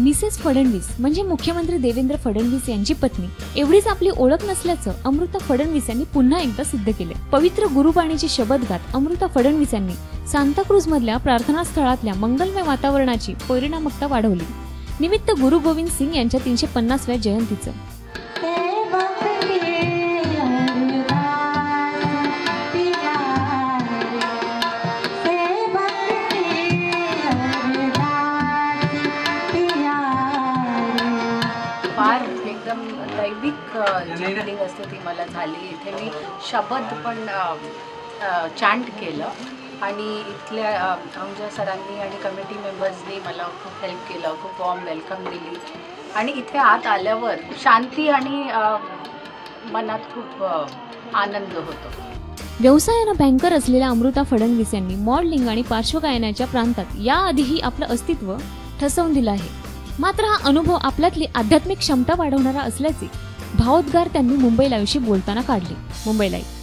Mrs Fadnavis म्हणजे मुख्यमंत्री देवेंद्र फडणवीस यांची पत्नी एवढीच आपली ओळख नसल्याचं अमृता फडणवीस यांनी पुन्हा एकदा सिद्ध केले। पवित्र गुरुबाणीचे शब्दगात अमृता फडणवीस यांनी सांताक्रूज मधल्या प्रार्थना स्थळातल्या मंगलमय वातावरणाची परिणामकता वाढवली। निमित्त गुरु गोविंद सिंग यांच्या 350व्या जयंतीचं फार एकदम दैविक जी फिलिंग असते ती मला झाली। इथे मी शब्द पण चॅन्ट केलं आणि इथल्या आमच्या सरांनी आणि कमिटी मेंबर्सनी मला खूप हेल्प केलं, खूप वॉर्म वेलकम दिली आणि इथे आत आल्यावर शांती आणि मनात खूप आनंद होतो। व्यवसायानं बँकर असलेल्या अमृता फडणवीस यांनी मॉडेलिंग आणि पार्श्वगायनाच्या प्रांतात याआधीही आपलं अस्तित्व ठसवून दिलं आहे। मात्र हा अनुभव आपल्यातली आध्यात्मिक क्षमता वाढवणारा असल्याचे भावोद्गार त्यांनी मुंबई लाईव्हशी बोलताना काढले। मुंबई लाईव्ह।